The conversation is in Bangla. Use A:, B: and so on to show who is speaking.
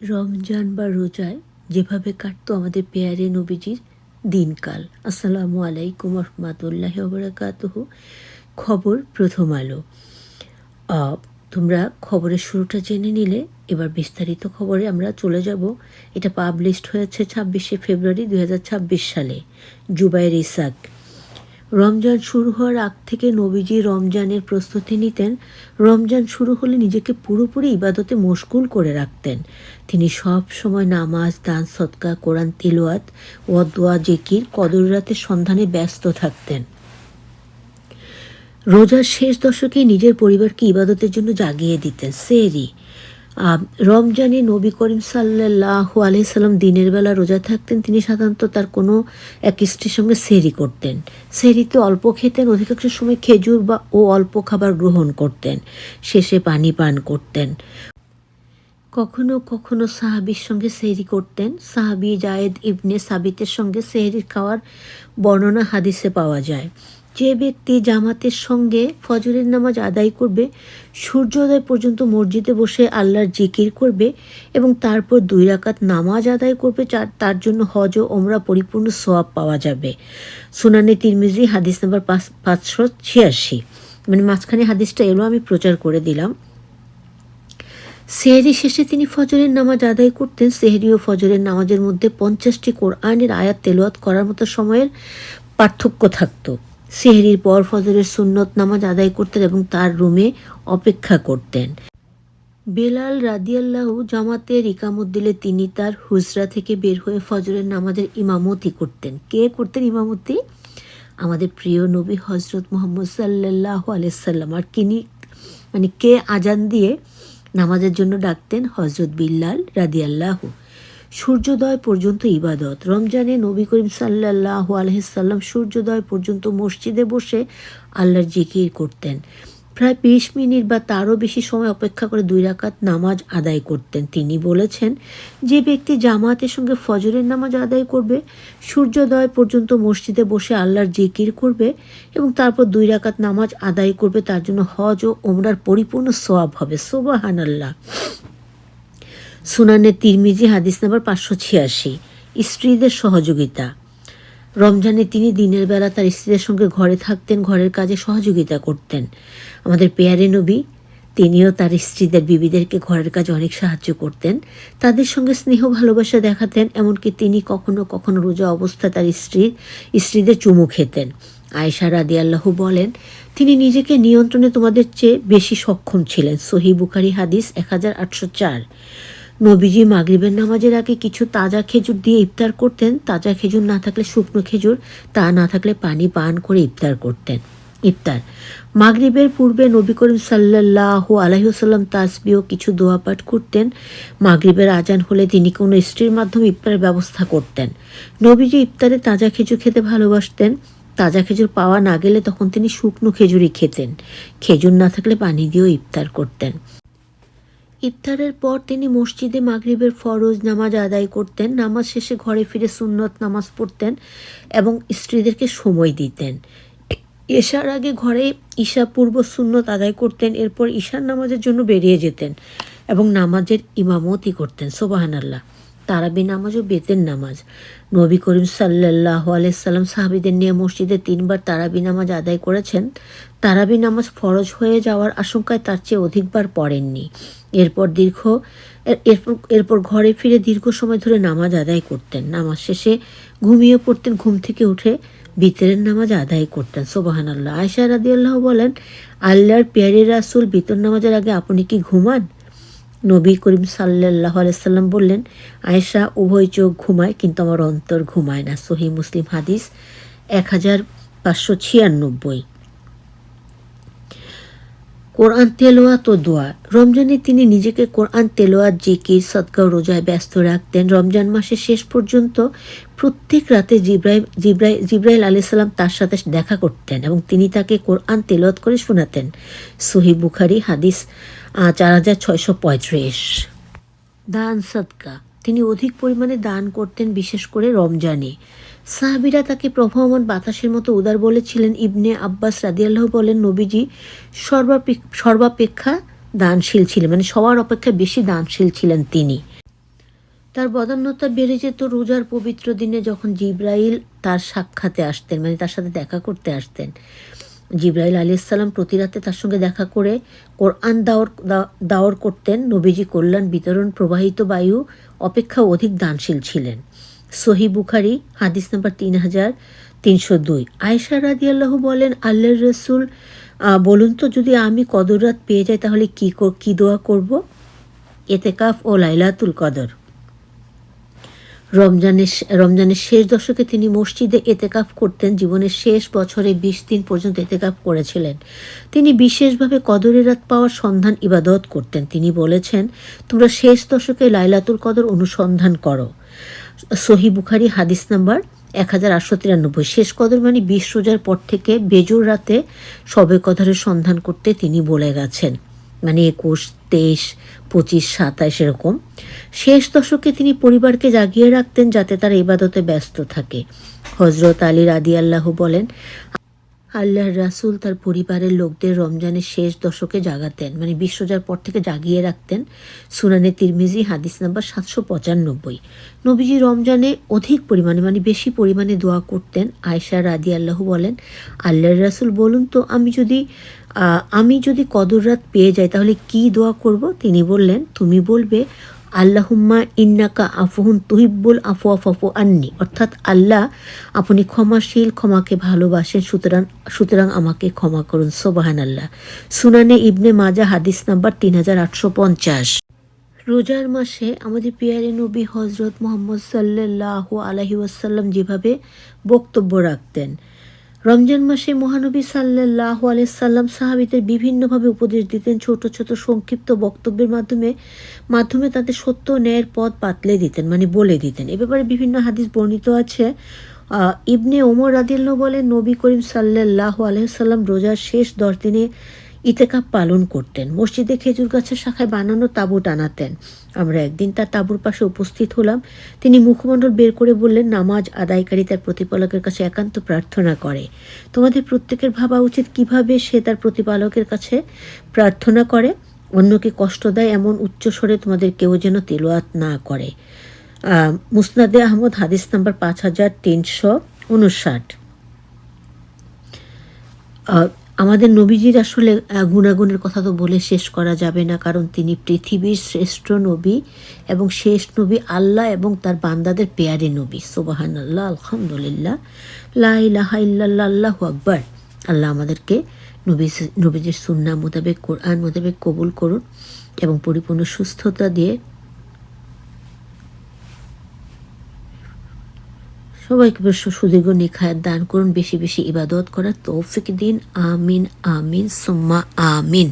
A: রমজান বা রোজায় যেভাবে কাটতো আমাদের পেয়ারে নবীজির দিনকাল। আসসালামু আলাইকুম রহমতুল্লাহি ওয়া বারাকাতুহু। খবর প্রথম আলো। তোমরা খবরের শুরুটা জেনে নিলে, এবার বিস্তারিত খবরে আমরা চলে যাব। এটা পাবলিশড হয়েছে 26শে ফেব্রুয়ারি 2026 সালে। জুবায়ের ইসাক। রমজান শুরু হওয়ার আগ থেকে নবীজি রমজানের প্রস্তুতি নিতেন। রমজান শুরু হলে নিজেকে পুরোপুরি ইবাদতে মশগুল করে রাখতেন। তিনি সব সময় নামাজ, দান, সদকা, কোরআন তিলাওয়াত ও দোয়া, জিকির, কদর রাতের সন্ধানে ব্যস্ত থাকতেন। রোজার শেষ দশকে নিজের পরিবারকে ইবাদতের জন্য জাগিয়ে দিতেন। সেহরি। রমজানে নবী করিম সাল্লাল্লাহু আলাইহি সাল্লাম দিনের বেলা রোজা থাকতেন। তিনি সাধারণত তার কোনো এক স্ত্রীর সঙ্গে সেহরি করতেন। সেহরিতে অল্প খেতেন, অধিকাংশ সময় খেজুর ও অল্প খাবার গ্রহণ করতেন। শেষে পানি পান করতেন। কখনো কখনো সাহাবীর সঙ্গে সেহরি করতেন। সাহাবী জায়েদ ইবনে সাবিতের সঙ্গে সেহরি খাওয়ার বর্ণনা হাদিসে পাওয়া যায়। যে ব্যক্তি জামাতের সঙ্গে ফজরের নামাজ আদায় করবে, সূর্যোদয় পর্যন্ত মসজিদে বসে আল্লাহর জিকির করবে এবং তারপর 2 রাকাত নামাজ আদায় করবে, তার জন্য হজ ও ওমরা পরিপূর্ণ সওয়াব পাওয়া যাবে। সুনানে তিরমিজি হাদিস নাম্বার 586। মানে মাঝখানে হাদিসটা এলো, আমি প্রচার করে দিলাম। সেহরি শেষে তিনি ফজরের নামাজ আদায় করতেন। সেহরি ও ফজরের নামাজের মধ্যে 50টি কোরআনের আয়াত তেলাওয়াত করার মতো সময়ের পার্থক্য থাকত। সেহরির পর ফজরের সুন্নত নামাজ আদায় করতেন এবং তার রুমে অপেক্ষা করতেন। বেলাল রাদিয়াল্লাহু জামাতের ইকামত দিলে তিনি তার হুজরা থেকে বের হয়ে ফজরের নামাজের ইমামতি করতেন। কে করতেন ইমামতি? আমাদের প্রিয় নবী হজরত মুহাম্মদ সাল্লাল্লাহু আলাইহি সাল্লাম। আর কে আজান দিয়ে নামাজের জন্য ডাকতেন? হজরত বিল্লাল রাদিয়াল্লাহু। সূর্যোদয় পর্যন্ত ইবাদত। রমজানে নবী করিম সাল্লাল্লাহু আলাইহি সাল্লাম সূর্যোদয় পর্যন্ত মসজিদে বসে আল্লাহর জিকির করতেন। প্রায় 20 মিনিট বা তারও বেশি সময় অপেক্ষা করে 2 রাকাত নামাজ আদায় করতেন। তিনি বলেছেন, যে ব্যক্তি জামাতের সঙ্গে ফজরের নামাজ আদায় করবে, সূর্যোদয় পর্যন্ত মসজিদে বসে আল্লাহর জিকির করবে এবং তারপর 2 রাকাত নামাজ আদায় করবে, তার জন্য হজ ও ওমরার পরিপূর্ণ সওয়াব হবে। সুবহানাল্লাহ। সুনানে তিরমিজি হাদিস নাম্বার 586। স্ত্রীদের সহযোগিতা। রমজানে তিনি দিনের বেলা তার স্ত্রীদের সঙ্গে ঘরে থাকতেন, ঘরের কাজে সহযোগিতা করতেন। আমাদের পেয়ারে নবী, তিনিও তার স্ত্রীদের, বিবিদেরকে ঘরের কাজে অনেক সাহায্য করতেন। তাদের সঙ্গে স্নেহ ভালোবাসা দেখাতেন। এমনকি তিনি কখনো কখনো রোজা অবস্থায় তার স্ত্রীদের চুমু খেতেন। আয়েশা রাদিয়াল্লাহু বলেন, তিনি নিজেকে নিয়ন্ত্রণে তোমাদের চেয়ে বেশি সক্ষম ছিলেন। সহিহ বুখারী হাদিস 1804। নবীজি মাগরিবের নামাজের আগে কিছু তাজা খেজুর দিয়ে ইফতার করতেন। তাজা খেজুর না থাকলে শুকনো খেজুর, তা না থাকলে পানি পান করে ইফতার করতেন। ইফতার। মাগরিবের পূর্বে নবী করিম সাল্লাল্লাহু আলাইহি ওয়াসাল্লাম তাসবিহ ও কিছু দোয়া পাঠ করতেন। মাগরিবের আজান হলে তিনি কোনো স্ত্রীর মাধ্যমে ইফতারের ব্যবস্থা করতেন। নবীজি ইফতারে তাজা খেজুর খেতে ভালোবাসতেন। তাজা খেজুর পাওয়া না গেলে তখন তিনি শুকনো খেজুরই খেতেন। খেজুর না থাকলে পানি দিয়েও ইফতার করতেন। ইফতারের পর তিনি মসজিদে মাগরিবের ফরজ নামাজ আদায় করতেন। নামাজ শেষে ঘরে ফিরে সুন্নত নামাজ পড়তেন এবং স্ত্রীদেরকে সময় দিতেন। এশার আগে ঘরে ঈশা পূর্ব সুন্নত আদায় করতেন। এরপর ঈশার নামাজের জন্য বেরিয়ে যেতেন এবং নামাজের ইমামতি করতেন। সুবহানাল্লাহ। তারাবি নামাজ ও বেতের নামাজ। নবী করিম সাল্লাল্লাহু আলাইহি সাল্লাম সাহাবীদের নিয়ে মসজিদে 3 বার তারাবি নামাজ আদায় করেছেন। তারাবি নামাজ ফরজ হয়ে যাওয়ার আশঙ্কায় তার চেয়ে অধিকবার পড়েননি। এরপর ঘরে ফিরে দীর্ঘ সময় ধরে নামাজ আদায় করতেন। নামাজ শেষে ঘুমিয়ে পড়তেন। ঘুম থেকে উঠে বিতরের নামাজ আদায় করতেন। সুবহানাল্লাহ। আয়েশা রাদিয়াল্লাহু বলেন, আল্লাহর প্যারে রাসূল বিতর নামাজের আগে আপনি কি ঘুমান? নবী করিম সাল্লাল্লাহু আলাইহি সাল্লাম বললেন, আয়েশা, উভয় চোখ ঘুমায় কিন্তু আমার অন্তর ঘুমায় না। সহিহ মুসলিম হাদিস 1596। কোরআন তেলাওয়াত ও দোয়া। রমজানে তিনি নিজেকে কোরআন তেলাওয়াত, জিকির, সদকা ও রোজায় ব্যস্ত রাখতেন। রমজান মাসের শেষ পর্যন্ত প্রত্যেক রাতে জিবরাইল আলাইহিস সালাম তার সাথে দেখা করতেন এবং তিনি তাকে কোরআন তেলাওয়াত করে শোনাতেন। সহিহ বুখারী হাদিস 4635। দান সদকা। তিনি অধিক পরিমাণে দান করতেন, বিশেষ করে রমজানে। সাহাবীরা তাকে প্রবাহমান বাতাসের মতো উদার বলেছিলেন। ইবনে আব্বাস রাদিয়াল্লাহু বলেন, নবীজি সর্বাপেক্ষা দানশীল ছিলেন, সবার অপেক্ষা বেশি দানশীল ছিলেন তিনি। তার বদান্যতা বেড়ে যেত রোজার পবিত্র দিনে যখন জিব্রাইল তার সাক্ষাতে আসতেন, মানে তার সাথে দেখা করতে আসতেন। জিব্রাইল আলাইহিস সালাম প্রতি রাতে তার সঙ্গে দেখা করে কোরআন দাওর করতেন। নবীজি কল্যাণ বিতরণ প্রবাহিত বায়ু অপেক্ষা অধিক দানশীল ছিলেন। সহি বুখারি হাদিস নাম্বার 3302। আয়েশা রাদিয়াল্লাহু বলেন, আল্লাহর রসুল বলুন তো, যদি আমি কদর রাত পেয়ে যাই তাহলে কি দোয়া করব? এতেকাফ ও লাইলাতুল কদর। রমজানের শেষ দশকে তিনি মসজিদে এতেকাফ করতেন। জীবনের শেষ বছরে 20 দিন পর্যন্ত এতেকাফ করেছিলেন। তিনি বিশেষভাবে কদরের রাত পাওয়ার সন্ধান ইবাদত করতেন। তিনি বলেছেন, তোমরা শেষ দশকে লাইলাতুল কদর অনুসন্ধান করো। সহি বুখারি হাদিস নাম্বার 1893। শেষ কদর মানে 20 রোজার পর থেকে বেজোর রাতে শবে কদরের সন্ধান করতে তিনি বলে গেছেন, মানে 21, 23, 25, 27 এরকম। শেষ দশকে তিনি পরিবারকে জাগিয়ে রাখতেন যাতে তারা ইবাদতে ব্যস্ত থাকে। হজরত আলী রাদিয়াল্লাহু বলেন, আল্লাহর রাসূল তার পরিবারের লোকদের রমজানের শেষ দশকে জাগাতেন, মানে 20 রোজার পর থেকে জাগিয়ে রাখতেন। সুনানে তিরমিজি হাদিস নাম্বার 795। নবীজি রমজানে অধিক পরিমাণে, মানে বেশি পরিমাণে দোয়া করতেন। আয়েশা রাদিয়াল্লাহু বলেন, আল্লাহর রাসূল বলুন তো, আমি যদি কদর রাত পেয়ে যাই তাহলে কি দোয়া করব? তিনি বললেন, তুমি বলবে, আল্লাহুম্মা ইন্নাকা আফুহুন তুহিব্বুল আফওয়া ফাফু আন্নি, অর্থাৎ আল্লাহ আপনি ক্ষমাশীল, ক্ষমাকে ভালোবাসেন, সুতরাং আমাকে ক্ষমা করুন। সুবহানাল্লাহ। সুনানে ইবনে মাজা হাদিস নাম্বার 3850। রোজার মাসে আমাদের পিয়ারে নবী হজরত মুহাম্মদ সাল্লাল্লাহু আলাইহি ওয়াসাল্লাম যেভাবে বক্তব্য রাখতেন, রমজান মাসে মহানবী সাল্লাল্লাহু আলাইহি সাল্লাম সাহাবীদের বিভিন্নভাবে উপদেশ দিতেন। ছোট ছোট সংক্ষিপ্ত বক্তব্যের মাধ্যমে তাদের সত্য ন্যায়ের পথ বাতলে দিতেন, মানে বলে দিতেন। এ ব্যাপারে বিভিন্ন হাদিস বর্ণিত আছে। ইবনে ওমর রাদিয়াল্লাহু বলেন, নবী করিম সাল্লাল্লাহু আলাইহি সাল্লাম রোজার শেষ 10 দিনে ইতেকাফ পালন করতেন। মসজিদে খেজুর গাছের শাখায় বানানো তাঁবু টানাতেন। আমরা একদিন তার তাঁবুর পাশে উপস্থিত হলাম। তিনি মুখমণ্ডল বের করে বললেন, নামাজ আদায়কারী তার প্রতিপালকের কাছে একান্ত প্রার্থনা করে। তোমাদের প্রত্যেকের ভাবা উচিত কিভাবে সে তার প্রতিপালকের কাছে প্রার্থনা করে। অন্যকে কষ্ট দেয় এমন উচ্চস্বরে তোমাদের কেউ যেন তিলাওয়াত না করে। মুসনাদে আহমদ হাদিস নাম্বার 5359। আমাদের নবীজির আসলে গুণাগুণের কথা তো বলে শেষ করা যাবে না, কারণ তিনি পৃথিবীর শ্রেষ্ঠ নবী এবং শেষ নবী, আল্লাহ এবং তার বান্দাদের পেয়ারে নবী। সুবহানাল্লাহ, আলহামদুলিল্লাহ, লা ইলাহা ইল্লাল্লাহ, আল্লাহু আকবার। আল্লাহ আমাদেরকে নবীজির সুন্নাহ মোতাবেক, কোরআন মোতাবেক কবুল করুন এবং পরিপূর্ণ সুস্থতা দিয়ে সবাইকে সুদীর্ঘ নেখায়াত দান করুন। বেশি বেশি ইবাদত করার তৌফিক দিন। আমিন আমিন সুম্মা আমিন।